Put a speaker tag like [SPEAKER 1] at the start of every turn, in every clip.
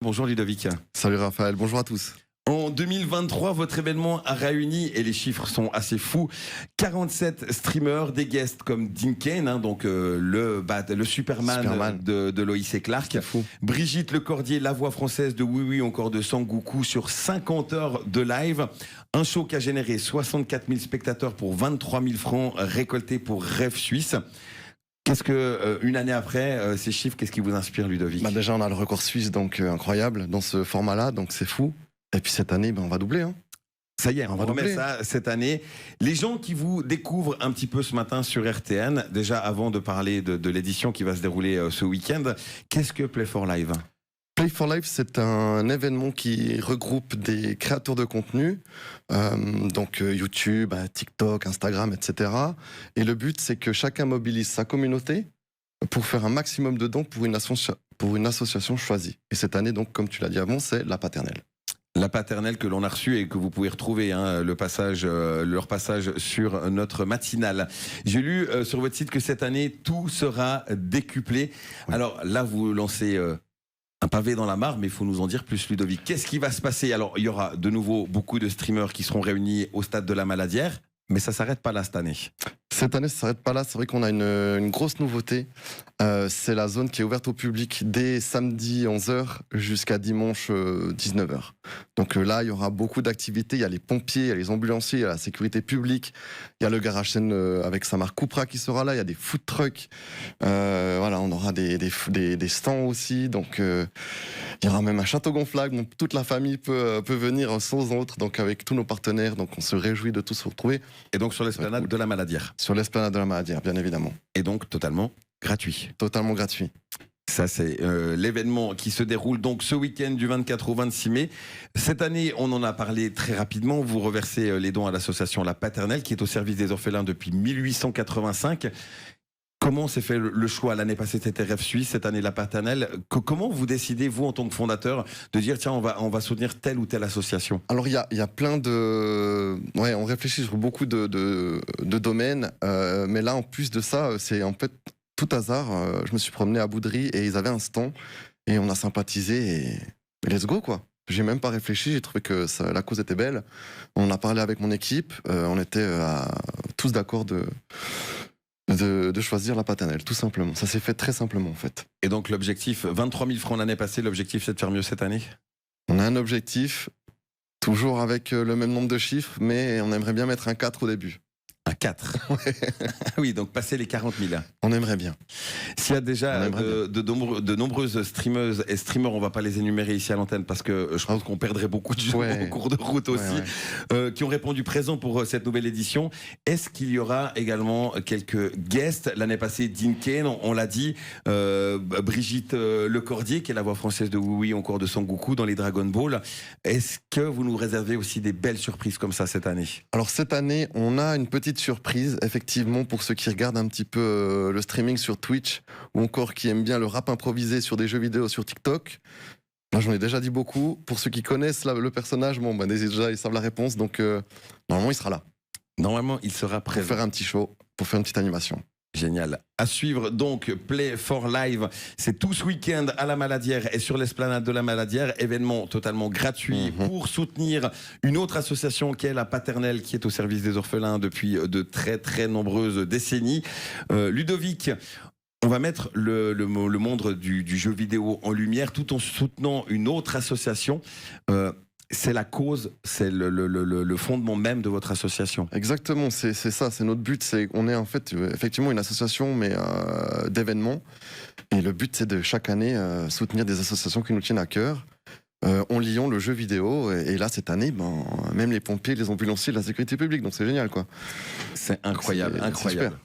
[SPEAKER 1] Bonjour Ludovic.
[SPEAKER 2] Salut Raphaël, bonjour à tous.
[SPEAKER 1] En 2023, votre événement a réuni, et les chiffres sont assez fous, 47 streamers, des guests comme Dean Cain, donc le Superman. De Loïs et Clark, Brigitte Lecordier, la voix française de Oui Oui, encore de Sangoku, sur 50 heures de live. Un show qui a généré 64 000 spectateurs pour 23 000 francs récoltés pour Rêve Suisse. Qu'est-ce que, une année après, ces chiffres, qu'est-ce qui vous inspire, Ludovic?
[SPEAKER 2] Déjà, on a le record suisse, donc incroyable, dans ce format-là, donc c'est fou. Et puis cette année, on va doubler. Hein.
[SPEAKER 1] Ça y est, on va remettre ça cette année. Les gens qui vous découvrent un petit peu ce matin sur RTN, déjà avant de parler de l'édition qui va se dérouler ce week-end, qu'est-ce que Play for Live?
[SPEAKER 2] Play for Live, c'est un événement qui regroupe des créateurs de contenu, donc YouTube, TikTok, Instagram, etc. Et le but, c'est que chacun mobilise sa communauté pour faire un maximum de dons pour une association choisie. Et cette année, donc, comme tu l'as dit avant, c'est La Paternelle.
[SPEAKER 1] La Paternelle que l'on a reçue et que vous pouvez retrouver leur passage sur notre matinale. J'ai lu sur votre site que cette année, tout sera décuplé. Oui. Alors là, vous lancez un pavé dans la mare, mais il faut nous en dire plus, Ludovic. Qu'est-ce qui va se passer? Alors, il y aura de nouveau beaucoup de streamers qui seront réunis au stade de la Maladière, mais ça ne s'arrête pas là cette année.
[SPEAKER 2] Cette année, ça ne s'arrête pas là. C'est vrai qu'on a une grosse nouveauté. C'est la zone qui est ouverte au public dès samedi 11h jusqu'à dimanche 19h. Donc là, il y aura beaucoup d'activités. Il y a les pompiers, il y a les ambulanciers, il y a la sécurité publique. Il y a le garage scène avec sa marque Cupra qui sera là. Il y a des food trucks. Voilà, on aura des stands aussi. Donc il y aura même un château gonflable. Donc toute la famille peut venir sans autre. Donc avec tous nos partenaires. Donc on se réjouit de tous se retrouver.
[SPEAKER 1] Et donc sur l'esplanade de la Maladière.
[SPEAKER 2] Sur l'esplanade de la Maladière, bien évidemment.
[SPEAKER 1] Et donc totalement gratuit.
[SPEAKER 2] Totalement gratuit.
[SPEAKER 1] Ça, c'est l'événement qui se déroule donc ce week-end du 24 au 26 mai. Cette année, on en a parlé très rapidement. Vous reversez les dons à l'association La Paternelle, qui est au service des orphelins depuis 1885. Comment s'est fait le choix? L'année passée, c'était Rêve Suisse, cette année, La Paternelle. Comment vous décidez, vous, en tant que fondateur, de dire, tiens, on va soutenir telle ou telle association?
[SPEAKER 2] Alors, il y a plein de... Ouais, on réfléchit sur beaucoup de domaines. Mais là, en plus de ça, c'est en fait tout hasard. Je me suis promené à Boudry et ils avaient un stand. Et on a sympathisé et let's go, quoi. J'ai même pas réfléchi, j'ai trouvé que la cause était belle. On a parlé avec mon équipe. On était tous d'accord de choisir La Paternelle, tout simplement. Ça s'est fait très simplement, en fait.
[SPEAKER 1] Et donc l'objectif, 23 000 francs l'année passée, l'objectif c'est de faire mieux cette année?
[SPEAKER 2] On a un objectif, toujours avec le même nombre de chiffres, mais on aimerait bien mettre un 4 au début.
[SPEAKER 1] Un 4. Oui, donc passer les 40 000.
[SPEAKER 2] On aimerait bien.
[SPEAKER 1] S'il y a déjà de nombreuses streameuses et streamers, on ne va pas les énumérer ici à l'antenne parce que je pense qu'on perdrait beaucoup de gens au cours de route aussi, qui ont répondu présent pour cette nouvelle édition. Est-ce qu'il y aura également quelques guests? L'année passée, Dean Cain, on l'a dit, Brigitte Lecordier, qui est la voix française de Oui Oui, encore de Sangoku dans les Dragon Ball. Est-ce que vous nous réservez aussi des belles surprises comme ça cette année?
[SPEAKER 2] Alors cette année, on a une petite surprise, effectivement, pour ceux qui regardent un petit peu le streaming sur Twitch ou encore qui aiment bien le rap improvisé sur des jeux vidéo sur TikTok. Là, j'en ai déjà dit beaucoup. Pour ceux qui connaissent le personnage, déjà, ils savent la réponse. Donc, normalement, il sera là.
[SPEAKER 1] Normalement, il sera présent.
[SPEAKER 2] Pour faire un petit show, pour faire une petite animation.
[SPEAKER 1] Génial. À suivre donc Play for Live, c'est tout ce week-end à la Maladière et sur l'esplanade de la Maladière, événement totalement gratuit pour soutenir une autre association qui est La Paternelle, qui est au service des orphelins depuis de très très nombreuses décennies. Ludovic, on va mettre le monde du jeu vidéo en lumière tout en soutenant une autre association. C'est la cause, c'est le fondement même de votre association.
[SPEAKER 2] Exactement, c'est ça, c'est notre but. On est en fait effectivement une association, mais d'événements. Et le but, c'est de chaque année soutenir des associations qui nous tiennent à cœur. En liant le jeu vidéo. Et là, cette année, même les pompiers, les ambulanciers, la sécurité publique. Donc c'est génial, quoi.
[SPEAKER 1] C'est incroyable, incroyable.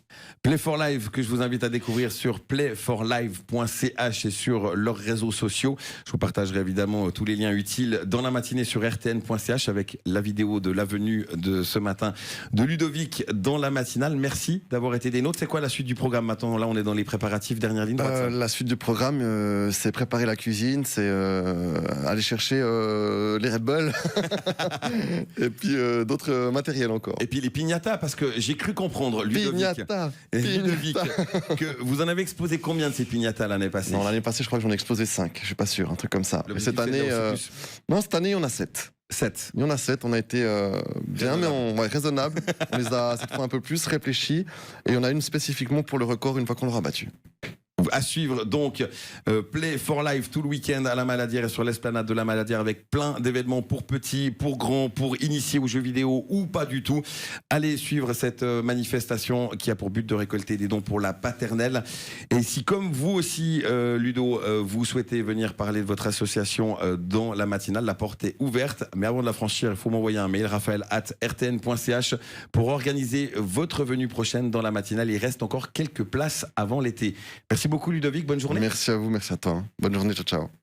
[SPEAKER 1] Play for Live, que je vous invite à découvrir sur playforlive.ch et sur leurs réseaux sociaux. Je vous partagerai évidemment tous les liens utiles dans la matinée sur rtn.ch avec la vidéo de la venue de ce matin de Ludovic dans la matinale. Merci d'avoir été des nôtres. C'est quoi la suite du programme maintenant? Là, on est dans les préparatifs, dernière ligne droite.
[SPEAKER 2] La suite du programme, c'est préparer la cuisine, c'est aller chercher les Red Bull et puis d'autres matériels encore.
[SPEAKER 1] Et puis les piñatas, parce que j'ai cru comprendre, Ludovic.
[SPEAKER 2] Piñata. Pignata.
[SPEAKER 1] Et Ludovic, que vous en avez exposé combien de ces piñatas l'année passée?
[SPEAKER 2] Non, l'année passée, je crois que j'en ai explosé 5. Je suis pas sûr, un truc comme ça. Mais cette année, non, cette année, on a 7.
[SPEAKER 1] 7.
[SPEAKER 2] Il y en a 7, on a été bien, mais raisonnable. On les a cette fois un peu plus réfléchis. Et on a une spécifiquement pour le record une fois qu'on l'aura battu.
[SPEAKER 1] À suivre donc Play for Life tout le week-end à la Maladière et sur l'esplanade de la Maladière avec plein d'événements pour petits, pour grands, pour initiés aux jeux vidéo ou pas du tout. Allez suivre cette manifestation qui a pour but de récolter des dons pour la paternelle. Et si comme vous aussi Ludo, vous souhaitez venir parler de votre association dans la matinale, la porte est ouverte. Mais avant de la franchir, il faut m'envoyer un mail raphaël@rtn.ch pour organiser votre venue prochaine dans la matinale. Il reste encore quelques places avant l'été. Merci beaucoup Ludovic, bonne journée.
[SPEAKER 2] Merci à vous, merci à toi. Bonne journée, ciao ciao.